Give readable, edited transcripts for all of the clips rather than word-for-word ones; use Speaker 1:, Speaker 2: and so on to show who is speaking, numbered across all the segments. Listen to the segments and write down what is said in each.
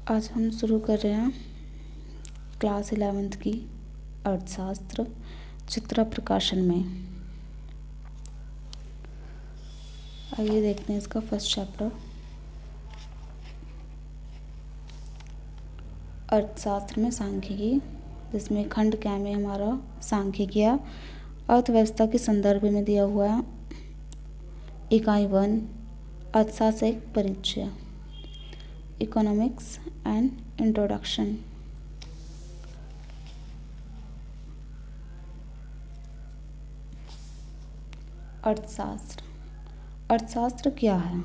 Speaker 1: आज हम शुरू कर रहे हैं क्लास 11th की अर्थशास्त्र चित्रा प्रकाशन में। आइए देखते हैं इसका फर्स्ट चैप्टर अर्थशास्त्र में सांख्यिकी, जिसमें खंड क्या में हमारा सांख्यिकी अर्थव्यवस्था के संदर्भ में दिया हुआ है। इकाई 1 अर्थशास्त्र एक परिचय, इकोनॉमिक्स एंड इंट्रोडक्शन। अर्थशास्त्र। अर्थशास्त्र क्या है?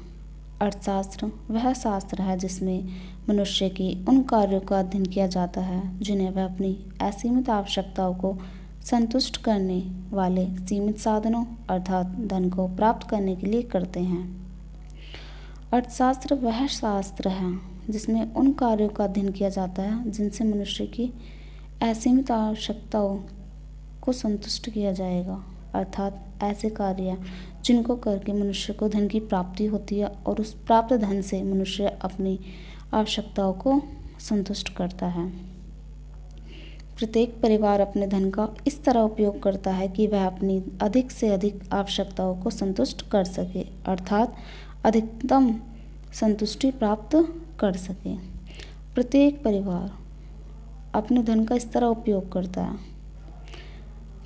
Speaker 1: अर्थशास्त्र वह शास्त्र है जिसमें मनुष्य की उन कार्यों का अध्ययन किया जाता है जिन्हें वह अपनी असीमित आवश्यकताओं को संतुष्ट करने वाले सीमित साधनों अर्थात धन को प्राप्त करने के लिए करते हैं। अर्थशास्त्र वह शास्त्र है जिसमें उन कार्यों का अध्ययन किया जाता है जिनसे मनुष्य की असीमित आवश्यकताओं को संतुष्ट किया जाएगा, अर्थात ऐसे कार्य जिनको करके मनुष्य को धन की प्राप्ति होती है और उस प्राप्त धन से मनुष्य अपनी आवश्यकताओं को संतुष्ट करता है। प्रत्येक परिवार अपने धन का इस तरह उपयोग करता है कि वह अपनी अधिक से अधिक आवश्यकताओं को संतुष्ट कर सके, अर्थात अधिकतम संतुष्टि प्राप्त कर सके। प्रत्येक परिवार अपने धन का इस तरह उपयोग करता है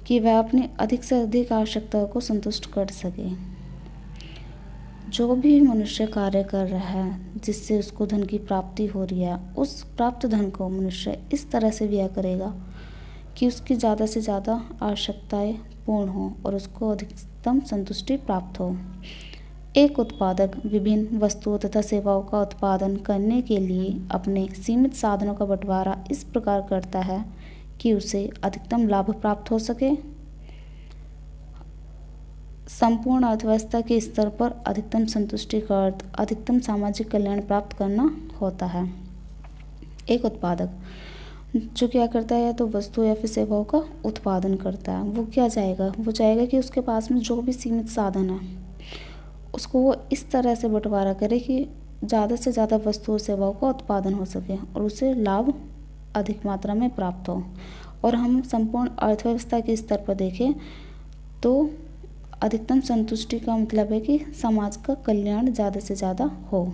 Speaker 1: कि वह अपनी अधिक से अधिक आवश्यकताओं को संतुष्ट कर सके। जो भी मनुष्य कार्य कर रहा है जिससे उसको धन की प्राप्ति हो रही है, उस प्राप्त धन को मनुष्य इस तरह से व्यय करेगा कि उसकी ज़्यादा से ज़्यादा आवश्यकताएं पूर्ण हो और उसको अधिकतम संतुष्टि प्राप्त हो। एक उत्पादक विभिन्न वस्तुओं तथा सेवाओं का उत्पादन करने के लिए अपने सीमित साधनों का बंटवारा इस प्रकार करता है कि उसे अधिकतम लाभ प्राप्त हो सके। संपूर्ण अर्थव्यवस्था के स्तर पर अधिकतम संतुष्टि का अर्थ अधिकतम सामाजिक कल्याण प्राप्त करना होता है। एक उत्पादक जो क्या करता है, तो वस्तु या फिर सेवाओं का उत्पादन करता है, वो क्या जाएगा, वो चाहेगा कि उसके पास में जो भी सीमित साधन है उसको वो इस तरह से बंटवारा करे कि ज़्यादा से ज़्यादा वस्तु और सेवाओं का उत्पादन हो सके और उसे लाभ अधिक मात्रा में प्राप्त हो। और हम संपूर्ण अर्थव्यवस्था के स्तर पर देखें तो अधिकतम संतुष्टि का मतलब है कि समाज का कल्याण ज़्यादा से ज़्यादा हो।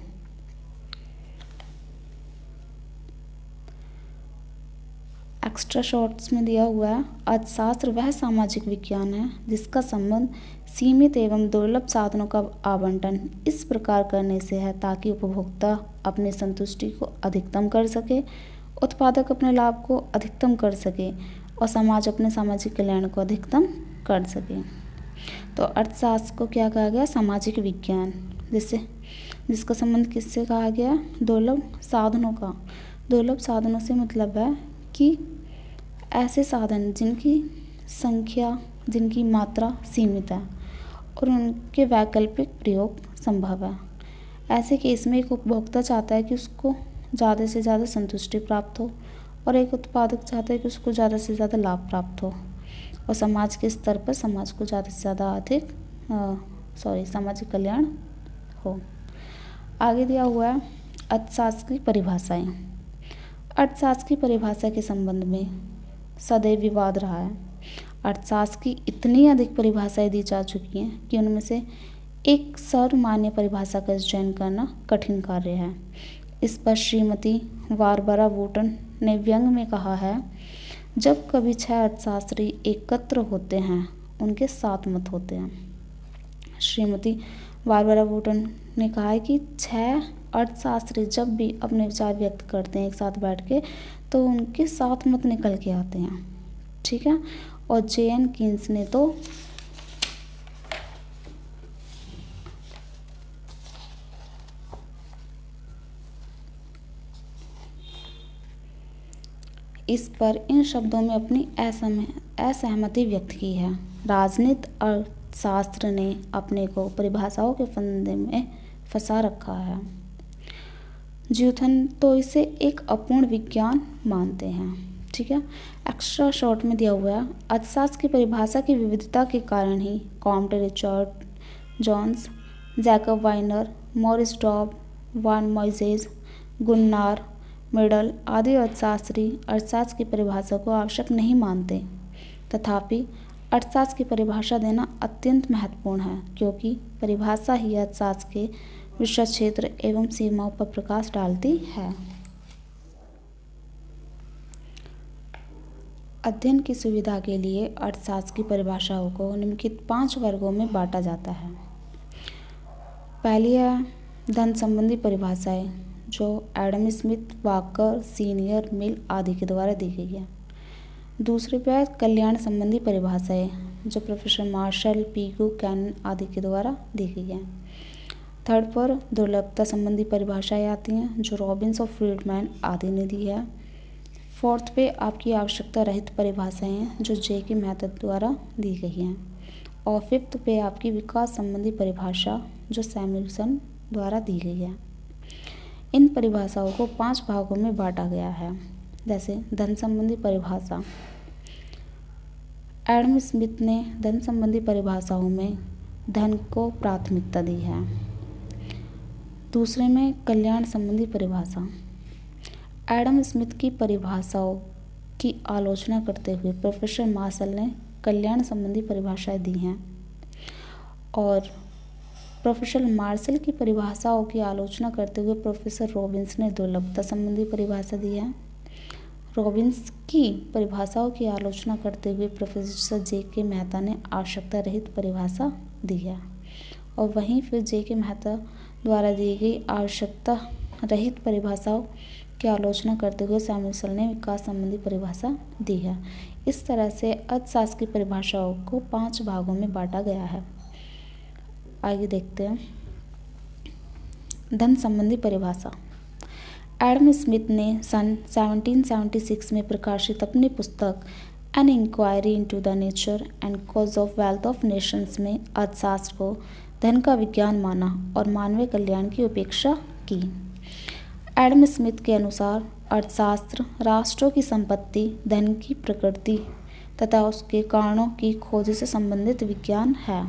Speaker 1: एक्स्ट्रा शॉर्ट्स में दिया हुआ है, अर्थशास्त्र वह सामाजिक विज्ञान है जिसका संबंध सीमित एवं दुर्लभ साधनों का आवंटन इस प्रकार करने से है ताकि उपभोक्ता अपनी संतुष्टि को अधिकतम कर सके, उत्पादक अपने लाभ को अधिकतम कर सके और समाज अपने सामाजिक कल्याण को अधिकतम कर सके। तो अर्थशास्त्र को क्या कहा गया? सामाजिक विज्ञान, जिसका संबंध किससे कहा गया? दुर्लभ साधनों का। दुर्लभ साधनों से मतलब है कि ऐसे साधन जिनकी संख्या, जिनकी मात्रा सीमित है और उनके वैकल्पिक प्रयोग संभव है। ऐसे केस में एक उपभोक्ता चाहता है कि उसको ज़्यादा से ज़्यादा संतुष्टि प्राप्त हो और एक उत्पादक चाहता है कि उसको ज़्यादा से ज़्यादा लाभ प्राप्त हो और समाज के स्तर पर समाज को ज़्यादा से ज़्यादा सामाजिक कल्याण हो। आगे दिया हुआ है अर्थशास्त्र की परिभाषाएं। अर्थशास्त्र की परिभाषा के संबंध में सदैव विवाद रहा है। अर्थशास्त्र की इतनी अधिक परिभाषाएं दी जा चुकी हैं कि उनमें से एक सर्वमान्य परिभाषा का चयन करना कठिन कार्य है। इस पर श्रीमती बारबरा वुटन ने व्यंग में कहा है, जब कभी 6 अर्थशास्त्री एकत्र होते हैं उनके 7 मत होते हैं। श्रीमती बारबरा वुटन ने कहा है कि 6 अर्थशास्त्री जब भी अपने विचार व्यक्त करते हैं एक साथ बैठ के तो उनके 7 मत निकल के आते हैं, ठीक है। और जे.एन. कीन्स ने तो इस पर इन शब्दों में अपनी असहमति व्यक्त की है। राजनीति अर्थशास्त्र ने अपने को परिभाषाओं के फंदे में फंसा रखा है। ज्यूथन तो इसे एक अपूर्ण विज्ञान मानते हैं, ठीक है। एक्स्ट्रा शॉर्ट में दिया हुआ है, अर्थशास्त्र की परिभाषा की विविधता के कारण ही Comte Richard Jones, Jacob Viner, Maurice Dobb, von Mises, Gunnar Myrdal आदि अर्थशास्त्री अर्थशास्त्र की परिभाषा को आवश्यक नहीं मानते। तथापि अर्थशास्त्र की परिभाषा देना अत्यंत महत्वपूर्ण है, क्योंकि परिभाषा ही अर्थशास्त्र के विषय क्षेत्र एवं सीमाओं पर प्रकाश डालती है। अध्ययन की सुविधा के लिए अर्थशास्त्र की परिभाषाओं को निम्नलिखित 5 वर्गों में बांटा जाता है। पहली है धन संबंधी परिभाषाएं, जो एडम स्मिथ, वाकर, सीनियर, मिल आदि के द्वारा दी गई है। दूसरे पे है कल्याण संबंधी परिभाषाएं, जो प्रोफेसर मार्शल, पीगू, कैनन आदि के द्वारा दी गई है। थर्ड पर दुर्लभता संबंधी परिभाषाएं आती हैं, जो रॉबिन्स और फ्रीडमैन आदि ने दी है। फोर्थ पे आपकी आवश्यकता रहित परिभाषाएं हैं, जो जे के मेहता द्वारा दी गई हैं। और फिफ्थ पे आपकी विकास संबंधी परिभाषा, जो सैमुएल्सन द्वारा दी गई है। इन परिभाषाओं को 5 भागों में बांटा गया है। जैसे धन संबंधी परिभाषा, एडम स्मिथ ने धन संबंधी परिभाषाओं में धन को प्राथमिकता दी है। दूसरे में कल्याण संबंधी परिभाषा, एडम स्मिथ की परिभाषाओं की आलोचना करते हुए प्रोफेसर मार्शल ने कल्याण संबंधी परिभाषाएं दी हैं। और प्रोफेसर मार्शल की परिभाषाओं की आलोचना करते हुए प्रोफेसर रॉबिन्स ने दुर्लभता संबंधी परिभाषा दी है। रॉबिन्स की परिभाषाओं की आलोचना करते हुए प्रोफेसर जे के मेहता ने आवश्यकता रहित परिभाषा दी है। और वहीं फिर जे के मेहता द्वारा दी गई आवश्यकता रहित परिभाषाओं की आलोचना करते हुए सैमुएल्सन ने विकास संबंधी परिभाषा दी है। इस तरह से अर्थशास्त्र की परिभाषाओं को 5 भागों में बांटा गया है। आगे देखते हैं धन संबंधी परिभाषा। एडम स्मिथ ने सन 1776 में प्रकाशित अपनी पुस्तक an inquiry into the nature and cause of wealth of nations में अर्थशास्त्र को धन का विज्ञान माना और मानवीय कल्याण की उपेक्षा की। एडम स्मिथ के अनुसार अर्थशास्त्र राष्ट्रों की संपत्ति, धन की प्रकृति तथा उसके कारणों की खोज से संबंधित विज्ञान है।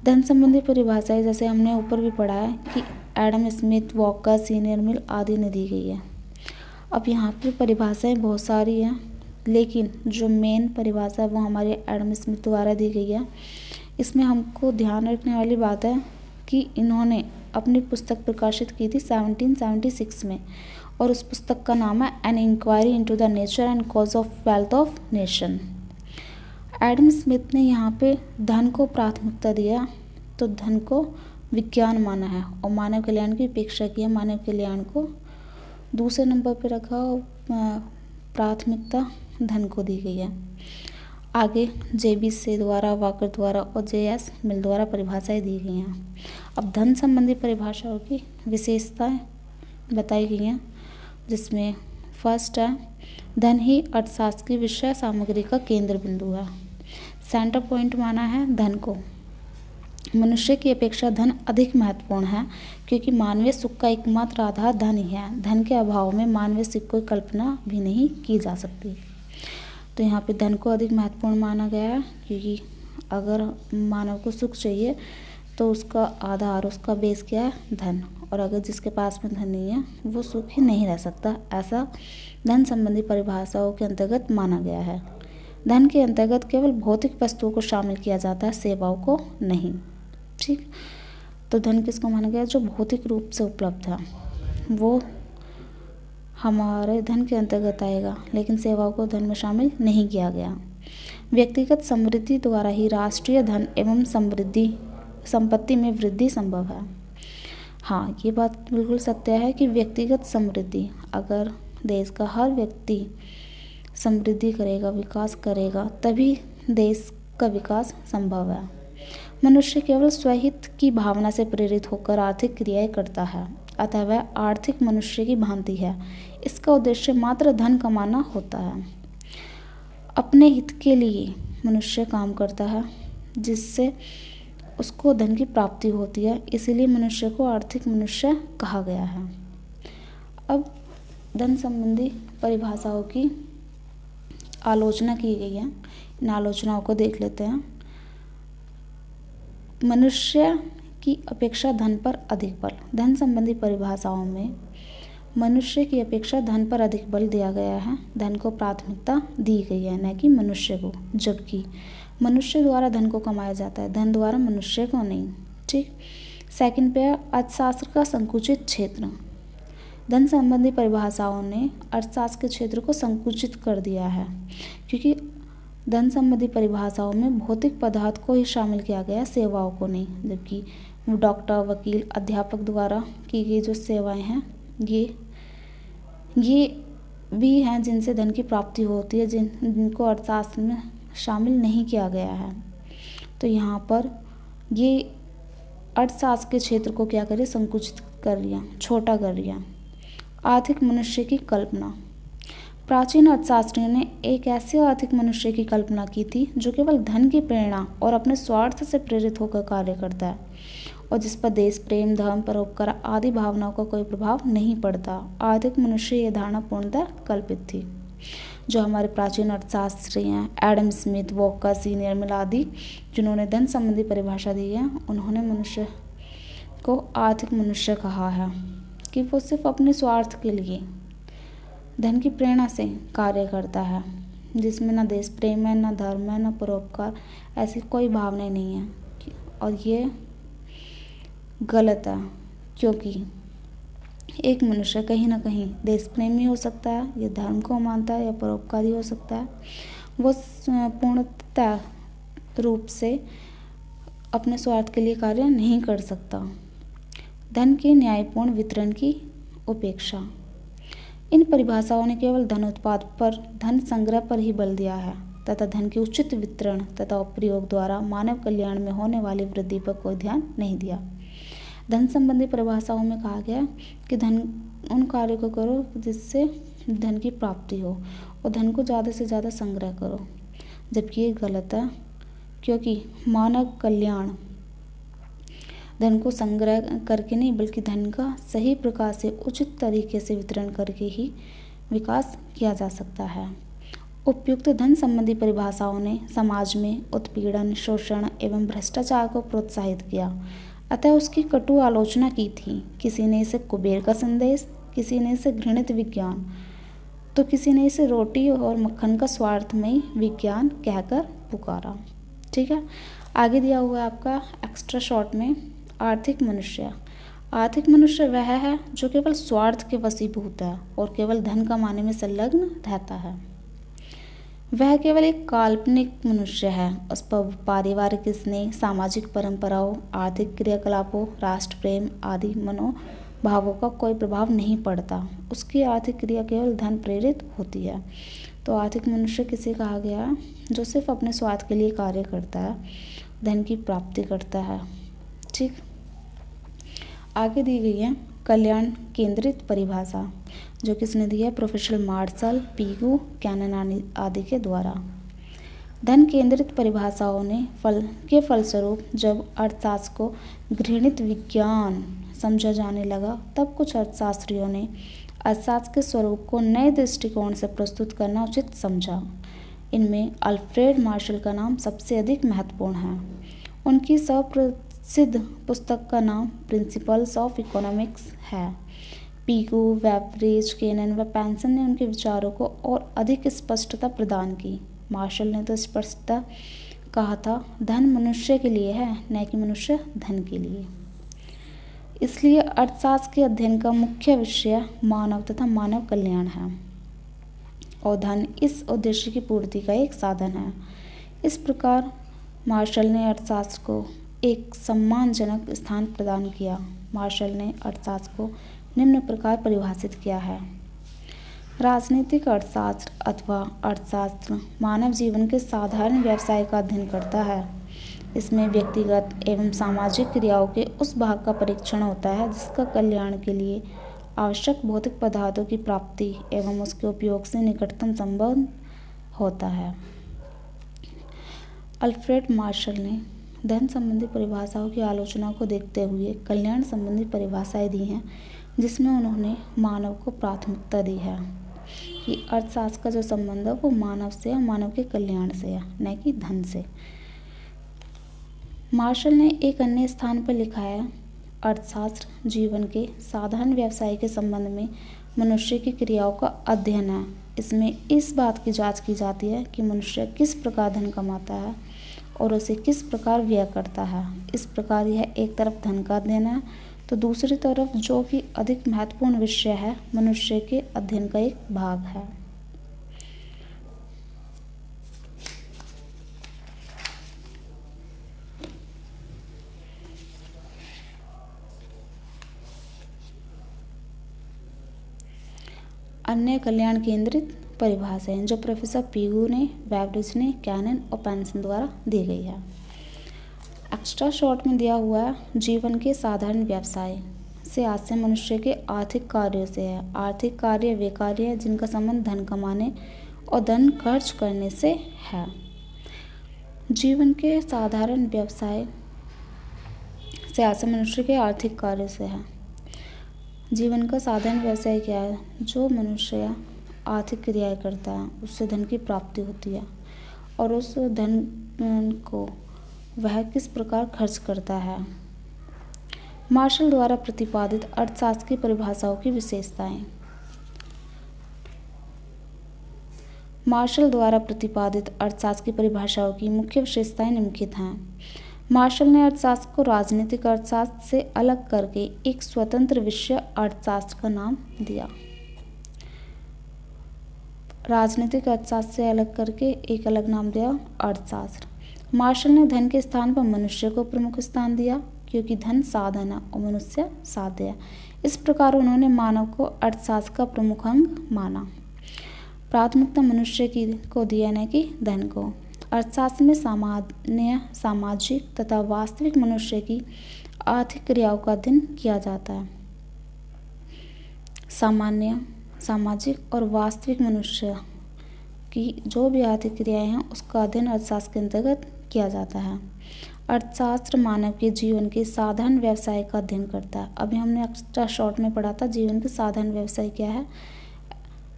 Speaker 1: धन संबंधी परिभाषाएं जैसे हमने ऊपर भी पढ़ा है कि एडम स्मिथ, वॉकर, सीनियर, मिल आदि ने दी गई है। अब यहाँ पर परिभाषाएं बहुत सारी हैं, लेकिन जो मेन परिभाषा है वो हमारे एडम स्मिथ द्वारा दी गई है। इसमें हमको ध्यान रखने वाली बात है कि इन्होंने अपनी पुस्तक प्रकाशित की थी 1776 में, और उस पुस्तक का नाम है an inquiry into the nature and cause of wealth of nation. Adam Smith ने यहाँ पे धन को प्राथमिकता दिया, तो धन को विज्ञान माना है और मानव कल्याण की उपेक्षा की है। मानव कल्याण को दूसरे नंबर पे रखा और प्राथमिकता धन को दी गई है। आगे जेबी से द्वारा, वाकर द्वारा और जेएस मिल द्वारा परिभाषाएं दी गई हैं। अब धन संबंधी परिभाषाओं की विशेषताएं बताई गई हैं, जिसमें फर्स्ट है धन ही अर्थशास्त्र की विषय सामग्री का केंद्र बिंदु है। सेंटर पॉइंट माना है धन को। मनुष्य की अपेक्षा धन अधिक महत्वपूर्ण है, क्योंकि मानवीय सुख का एकमात्र आधार धन ही है। धन के अभाव में मानवीय सुख की कल्पना भी नहीं की जा सकती। तो यहाँ पे धन को अधिक महत्वपूर्ण माना गया है, क्योंकि अगर मानव को सुख चाहिए तो उसका आधार, उसका बेस क्या है? धन। और अगर जिसके पास में धन नहीं है वो सुखी नहीं रह सकता, ऐसा धन संबंधी परिभाषाओं के अंतर्गत माना गया है। धन के अंतर्गत केवल भौतिक वस्तुओं को शामिल किया जाता है, सेवाओं को नहीं। ठीक, तो धन किसको माना गया? जो भौतिक रूप से उपलब्ध है वो हमारे धन के अंतर्गत आएगा, लेकिन सेवाओं को धन में शामिल नहीं किया गया। व्यक्तिगत समृद्धि द्वारा ही राष्ट्रीय धन एवं संपत्ति में वृद्धि संभव है। हाँ, ये बात बिल्कुल सत्य है कि व्यक्तिगत समृद्धि, अगर देश का हर व्यक्ति समृद्धि करेगा, विकास करेगा, तभी देश का विकास संभव है। मनुष्य केवल स्वहित की भावना से प्रेरित होकर आर्थिक क्रियाएं करता है, अतः वह आर्थिक मनुष्य की भांति है। इसका उद्देश्य मात्र धन कमाना होता है। अपने हित के लिए मनुष्य काम करता है, जिससे उसको धन की प्राप्ति होती है, इसीलिए मनुष्य को आर्थिक मनुष्य कहा गया है। अब धन संबंधी परिभाषाओं की आलोचना की गई है, इन आलोचनाओं को देख लेते हैं। मनुष्य की अपेक्षा धन पर अधिक बल। धन संबंधी परिभाषाओं में मनुष्य की अपेक्षा धन पर अधिक बल दिया गया है, धन को प्राथमिकता दी गई है, न कि मनुष्य को। जबकि मनुष्य द्वारा धन को कमाया जाता है, धन द्वारा मनुष्य को नहीं। ठीक। सेकंड पे है अर्थशास्त्र का संकुचित क्षेत्र। धन संबंधी परिभाषाओं ने अर्थशास्त्र के क्षेत्र को संकुचित कर दिया है, क्योंकि धन संबंधी परिभाषाओं में भौतिक पदार्थ को ही शामिल किया गया, सेवाओं को नहीं। जबकि डॉक्टर, वकील, अध्यापक द्वारा की गई जो सेवाएं हैं ये भी हैं जिनसे धन की प्राप्ति होती है, जिनको अर्थशास्त्र में शामिल नहीं किया गया है। तो यहाँ पर ये अर्थशास्त्र के क्षेत्र को क्या करें, संकुचित कर लिया, छोटा कर लिया। आर्थिक मनुष्य की कल्पना। प्राचीन अर्थशास्त्रियों ने एक ऐसे आर्थिक मनुष्य की कल्पना की थी जो केवल धन की प्रेरणा और अपने स्वार्थ से प्रेरित होकर कार्य करता है और जिस पर देश प्रेम, धर्म, परोपकार आदि भावनाओं का कोई प्रभाव नहीं पड़ता। आर्थिक मनुष्य ये धारणा पूर्णतः कल्पित थी। जो हमारे प्राचीन अर्थशास्त्री हैं, एडम स्मिथ, वॉकर, सीनियर मिल आदि, जिन्होंने धन संबंधी परिभाषा दी है, उन्होंने मनुष्य को आर्थिक मनुष्य कहा है कि वो सिर्फ अपने स्वार्थ के लिए धन की प्रेरणा से कार्य करता है, जिसमें ना देश प्रेम है, ना धर्म है, ना परोपकार, ऐसी कोई भावनाएं नहीं है। और ये गलत है, क्योंकि एक मनुष्य कहीं ना कहीं देश प्रेमी हो सकता है, ये धर्म को मानता है, या परोपकारी हो सकता है। वो पूर्णतः रूप से अपने स्वार्थ के लिए कार्य नहीं कर सकता। धन के न्यायपूर्ण वितरण की उपेक्षा। इन परिभाषाओं ने केवल धन उत्पाद पर, धन संग्रह पर ही बल दिया है तथा धन के उचित वितरण तथा प्रयोग द्वारा मानव कल्याण में होने वाली वृद्धि पर कोई ध्यान नहीं दिया। धन संबंधी परिभाषाओं में कहा गया कि धन उन कार्यों को करो जिससे धन की प्राप्ति हो और धन को ज़्यादा से ज़्यादा संग्रह करो, जबकि ये गलत है, क्योंकि मानव कल्याण धन को संग्रह करके नहीं, बल्कि धन का सही प्रकार से उचित तरीके से वितरण करके ही विकास किया जा सकता है। उपयुक्त धन संबंधी परिभाषाओं ने समाज में उत्पीड़न, शोषण एवं भ्रष्टाचार को प्रोत्साहित किया, अतः उसकी कटु आलोचना की थी। किसी ने इसे कुबेर का संदेश, किसी ने इसे घृणित विज्ञान, तो किसी ने इसे रोटी और मक्खन का स्वार्थमयी विज्ञान कहकर पुकारा। ठीक है, आगे दिया हुआ है आपका एक्स्ट्रा शॉर्ट में आर्थिक मनुष्य। आर्थिक मनुष्य वह है जो केवल स्वार्थ के वशीभूत है और केवल धन कमाने में संलग्न रहता है। वह केवल एक काल्पनिक मनुष्य है। उस पर पारिवारिक स्नेह, सामाजिक परंपराओं, आर्थिक क्रियाकलापों, राष्ट्र प्रेम आदि मनोभावों का कोई प्रभाव नहीं पड़ता। उसकी आर्थिक क्रिया केवल धन प्रेरित होती है। तो आर्थिक मनुष्य किसे कहा गया है? जो सिर्फ अपने स्वार्थ के लिए कार्य करता है, धन की प्राप्ति करता है। ठीक, आगे दी गई है कल्याण केंद्रित परिभाषा, जो किसने दी है? प्रोफेसर मार्शल, पीगू, कैनन आदि के द्वारा। धन केंद्रित परिभाषाओं ने फलस्वरूप जब अर्थशास्त्र को घृणित विज्ञान समझा जाने लगा, तब कुछ अर्थशास्त्रियों ने अर्थशास्त्र के स्वरूप को नए दृष्टिकोण से प्रस्तुत करना उचित समझा। इनमें अल्फ्रेड मार्शल का नाम सबसे अधिक महत्वपूर्ण है। उनकी प्रसिद्ध पुस्तक का नाम प्रिंसिपल्स ऑफ इकोनॉमिक्स है। पीगू, वेबरिज, केनन व पेंसन ने उनके विचारों को और अधिक स्पष्टता प्रदान की। मार्शल ने तो स्पष्टता कहा था, धन मनुष्य के लिए है, न कि मनुष्य धन के लिए। इसलिए अर्थशास्त्र के अध्ययन का मुख्य विषय मानव तथा मानव कल्याण है और धन इस उद्देश्य की पूर्ति का एक साधन है। इस प्रकार मार्शल ने अर्थशास्त्र को एक सम्मानजनक स्थान प्रदान किया। मार्शल ने अर्थशास्त्र को निम्न प्रकार परिभाषित किया है। राजनीतिक अर्थशास्त्र अथवा अर्थशास्त्र मानव जीवन के साधारण व्यवसाय का अध्ययन करता है। इसमें व्यक्तिगत एवं सामाजिक क्रियाओं के उस भाग का परीक्षण होता है जिसका कल्याण के लिए आवश्यक भौतिक पदार्थों की प्राप्ति एवं उसके उपयोग से निकटतम संबंध होता है। अल्फ्रेड मार्शल ने धन संबंधी परिभाषाओं की आलोचना को देखते हुए कल्याण संबंधी परिभाषाएं दी हैं, जिसमें उन्होंने मानव को प्राथमिकता दी है कि अर्थशास्त्र का जो संबंध है वो मानव से है, मानव के कल्याण से है, न कि धन से। मार्शल ने एक अन्य स्थान पर लिखा है, अर्थशास्त्र जीवन के साधारण व्यवसाय के संबंध में मनुष्य की क्रियाओं का अध्ययन है। इसमें इस बात की जांच की जाती है कि मनुष्य किस प्रकार धन कमाता है और उसे किस प्रकार व्यय करता है। इस प्रकार यह एक तरफ धन का अध्ययन है तो दूसरी तरफ जो कि अधिक महत्वपूर्ण विषय है, मनुष्य के अध्ययन का एक भाग है। अन्य कल्याण केंद्रित परिभाषाएं जो प्रोफेसर पीगू ने, बैबरिज ने, कैनन और पेंसन द्वारा दी गई है। एक्स्ट्रा शॉर्ट में दिया हुआ है, जीवन के साधारण व्यवसाय से आशय मनुष्य के आर्थिक कार्यों से है। आर्थिक कार्य वे कार्य है जिनका संबंध धन कमाने और धन खर्च करने से है। जीवन के साधारण व्यवसाय से आशय मनुष्य के आर्थिक कार्यों से है। जीवन का साधारण व्यवसाय क्या है? जो मनुष्य आर्थिक क्रियाएं करता है उससे धन की प्राप्ति होती है और उस धन को वह किस प्रकार खर्च करता है। मार्शल द्वारा प्रतिपादित अर्थशास्त्र की परिभाषाओं की विशेषताएं। मार्शल द्वारा प्रतिपादित अर्थशास्त्र की परिभाषाओं की मुख्य विशेषताएं निम्नलिखित हैं। मार्शल ने अर्थशास्त्र को राजनीतिक अर्थशास्त्र से अलग करके एक स्वतंत्र विषय अर्थशास्त्र का नाम दिया। राजनीतिक अर्थशास्त्र से अलग करके एक अलग नाम दिया, अर्थशास्त्र। मार्शल ने धन के स्थान पर मनुष्य को प्रमुख स्थान दिया क्योंकि धन साधन है और मनुष्य साध्य है। इस प्रकार उन्होंने मानव को अर्थशास्त्र का प्रमुख अंग माना। प्राथमिकता मनुष्य की को दिया न कि धन को। अर्थशास्त्र में सामान्य, सामाजिक तथा वास्तविक मनुष्य की आर्थिक क्रियाओं का अध्ययन किया जाता है। सामान्य, सामाजिक और वास्तविक मनुष्य की जो भी आर्थिक क्रियाएं हैं उसका अध्ययन अर्थशास्त्र के अंतर्गत किया जाता है। अर्थशास्त्र मानव के जीवन के साधारण व्यवसाय का अध्ययन करता है। अभी हमने एक्स्ट्रा शॉर्ट में पढ़ा था जीवन के साधारण व्यवसाय क्या है।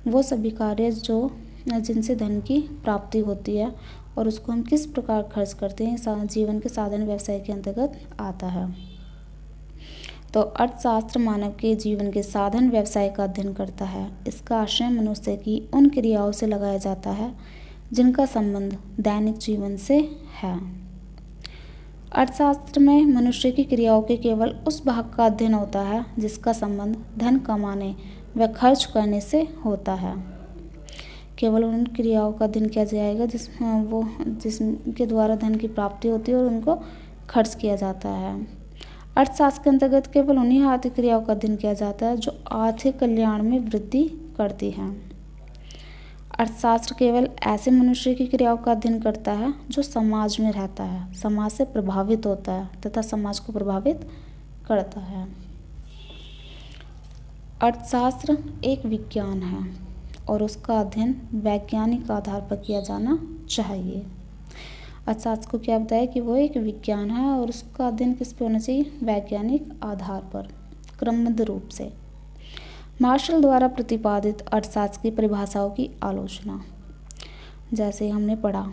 Speaker 1: वो सभी कार्य जो जिनसे धन की प्राप्ति होती है और उसको हम किस प्रकार खर्च करते हैं, जीवन के साधारण व्यवसाय के अंतर्गत आता है। तो अर्थशास्त्र मानव के जीवन के साधन व्यवसाय का अध्ययन करता है। इसका आशय मनुष्य की उन क्रियाओं से लगाया जाता है जिनका संबंध दैनिक जीवन से है। अर्थशास्त्र में मनुष्य की क्रियाओं के केवल उस भाग का अध्ययन होता है जिसका संबंध धन कमाने व खर्च करने से होता है। केवल उन क्रियाओं का अध्ययन किया जाएगा जिसके द्वारा धन की प्राप्ति होती है और उनको खर्च किया जाता है। अर्थशास्त्र के अंतर्गत केवल उन्हीं आर्थिक क्रियाओं का अध्ययन किया जाता है जो आर्थिक कल्याण में वृद्धि करती हैं। अर्थशास्त्र केवल ऐसे मनुष्य की क्रियाओं का अध्ययन करता है जो समाज में रहता है, समाज से प्रभावित होता है तथा समाज को प्रभावित करता है। अर्थशास्त्र एक विज्ञान है और उसका अध्ययन वैज्ञानिक आधार पर किया जाना चाहिए। अर्थशास्त्र को क्या बताया कि वो एक विज्ञान है और उसका अध्ययन किस पे होना चाहिए? वैज्ञानिक आधार पर, क्रमबद्ध रूप से। मार्शल द्वारा प्रतिपादित अर्थशास्त्र की परिभाषाओं की आलोचना। जैसे हमने पढ़ा,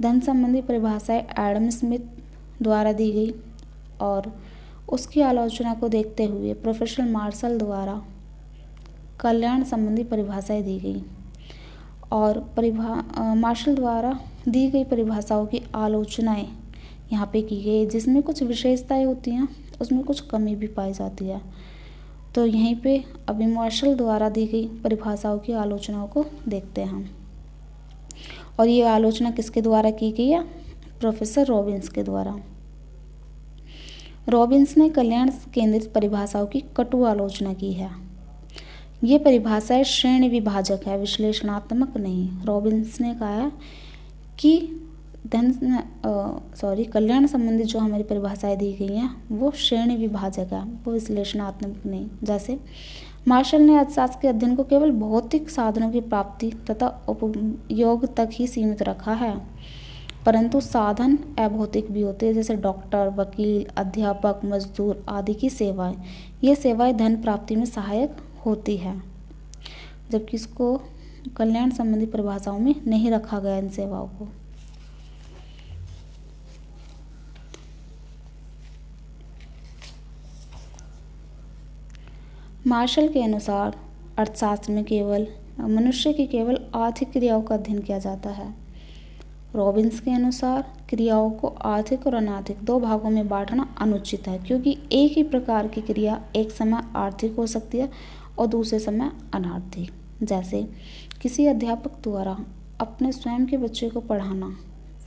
Speaker 1: धन संबंधी परिभाषाएं एडम स्मिथ द्वारा दी गई और उसकी आलोचना को देखते हुए प्रोफेसर मार्शल द्वारा कल्याण संबंधी परिभाषाएं दी गई और मार्शल द्वारा दी गई परिभाषाओं की आलोचनाएं यहाँ पे की गई, जिसमें कुछ विशेषताएं होती हैं, उसमें कुछ कमी भी पाई जाती है। तो यहीं पे अभी मार्शल द्वारा दी गई परिभाषाओं की आलोचनाओं को देखते हैं हम। और ये आलोचना किसके द्वारा की गई है? प्रोफेसर रॉबिन्स के द्वारा। रॉबिन्स ने कल्याण केंद्रित परिभाषाओं की कटु आलोचना की है। ये परिभाषाएं श्रेणी विभाजक है, विश्लेषणात्मक नहीं। रॉबिन्स ने कहा है कि कल्याण संबंधी जो हमारी परिभाषाएं दी गई हैं वो श्रेणी विभाजक है, वो विश्लेषणात्मक नहीं। जैसे मार्शल ने अर्थशास्त्र के अध्ययन को केवल भौतिक साधनों की प्राप्ति तथा उपयोग तक ही सीमित रखा है, परंतु साधन अभौतिक भी होते हैं, जैसे डॉक्टर, वकील, अध्यापक, मजदूर आदि की सेवाएं। ये सेवाएं धन प्राप्ति में सहायक होती है, जबकि इसको कल्याण संबंधी परिभाषाओं में नहीं रखा गया इन सेवाओं को। मार्शल के अनुसार अर्थशास्त्र में केवल मनुष्य की केवल आर्थिक क्रियाओं का अध्ययन किया जाता है। रॉबिन्स के अनुसार क्रियाओं को आर्थिक और अनार्थिक दो भागों में बांटना अनुचित है, क्योंकि एक ही प्रकार की क्रिया एक समय आर्थिक हो सकती है और दूसरे समय अनार्थिक। जैसे किसी अध्यापक द्वारा अपने स्वयं के बच्चे को पढ़ाना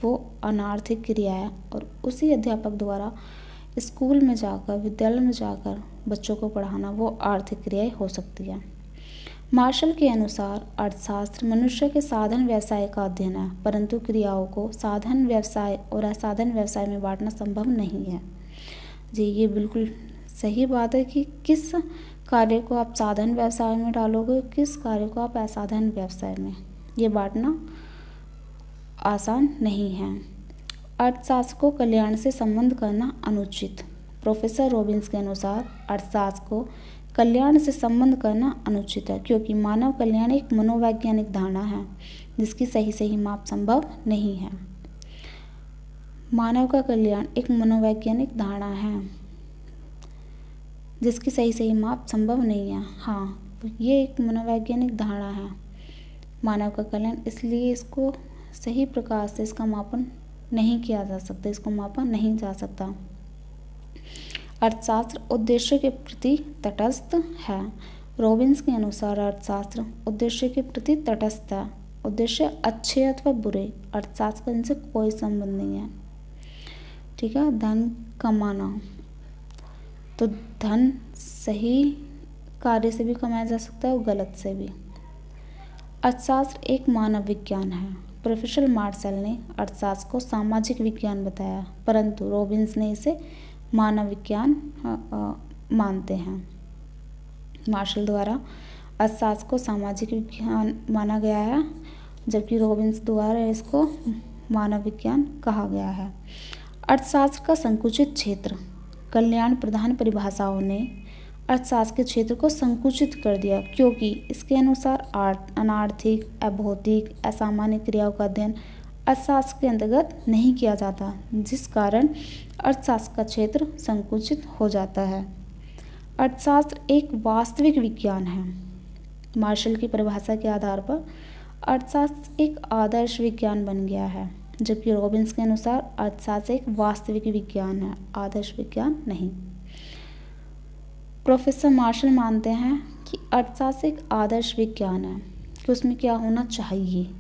Speaker 1: वो अनार्थिक क्रिया है, और उसी अध्यापक द्वारा स्कूल में जाकर, विद्यालय में जाकर बच्चों को पढ़ाना वो आर्थिक क्रियाएं हो सकती है। मार्शल के अनुसार अर्थशास्त्र मनुष्य के साधन व्यवसाय का अध्ययन है, परंतु क्रियाओं को साधन व्यवसाय और असाधन व्यवसाय में बांटना संभव नहीं है। जी, ये बिल्कुल सही बात है कि किस कार्य को आप साधन व्यवसाय में डालोगे, किस कार्य को आप असाधन व्यवसाय में, ये बांटना आसान नहीं है। अर्थशास्त्र को कल्याण से संबंध करना अनुचित। प्रोफेसर रॉबिन्स के अनुसार अर्थशास्त्र को कल्याण से संबंध करना अनुचित है, क्योंकि मानव कल्याण एक मनोवैज्ञानिक धारणा है जिसकी सही माप संभव नहीं है। मानव का कल्याण एक मनोवैज्ञानिक धारणा है जिसकी सही माप संभव नहीं है। हाँ, ये एक मनोवैज्ञानिक धारणा है मानव का कल्याण, इसलिए इसको सही प्रकार से इसका मापन नहीं किया जा सकता, इसको मापा नहीं जा सकता। अर्थशास्त्र उद्देश्य के प्रति तटस्थ है। रॉबिन्स के अनुसार अर्थशास्त्र उद्देश्य के प्रति तटस्थ है। उद्देश्य अच्छे अथवा बुरे, अर्थशास्त्र का इनसे कोई संबंध नहीं है। ठीक है, धन कमाना, तो धन सही कार्य से भी कमाया जा सकता है और गलत से भी। अर्थशास्त्र एक मानव विज्ञान है। प्रोफेसर मार्शल ने अर्थशास्त्र को सामाजिक विज्ञान बताया, परंतु रॉबिन्स ने इसे मानव विज्ञान मानते हैं। मार्शल द्वारा अर्थशास्त्र को सामाजिक विज्ञान माना गया है, जबकि रॉबिन्स द्वारा इसको मानव विज्ञान कहा गया है। अर्थशास्त्र का संकुचित क्षेत्र। कल्याण प्रधान परिभाषाओं ने अर्थशास्त्र के क्षेत्र को संकुचित कर दिया, क्योंकि इसके अनुसार अनार्थिक, अभौतिक, असामान्य क्रियाओं का अध्ययन अर्थशास्त्र के अंतर्गत नहीं किया जाता, जिस कारण अर्थशास्त्र का क्षेत्र संकुचित हो जाता है। अर्थशास्त्र एक वास्तविक विज्ञान है। मार्शल की परिभाषा के आधार पर अर्थशास्त्र एक आदर्श विज्ञान बन गया है, जबकि रॉबिन्स के अनुसार अर्थशास्त्र एक वास्तविक विज्ञान है, आदर्श विज्ञान नहीं। प्रोफेसर मार्शल मानते हैं कि अर्थशास्त्र एक आदर्श विज्ञान है कि उसमें क्या होना चाहिए,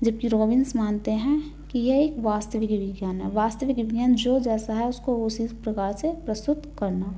Speaker 1: जबकि रॉबिन्स मानते हैं कि यह एक वास्तविक विज्ञान है। वास्तविक विज्ञान जो जैसा है उसको उसी प्रकार से प्रस्तुत करना।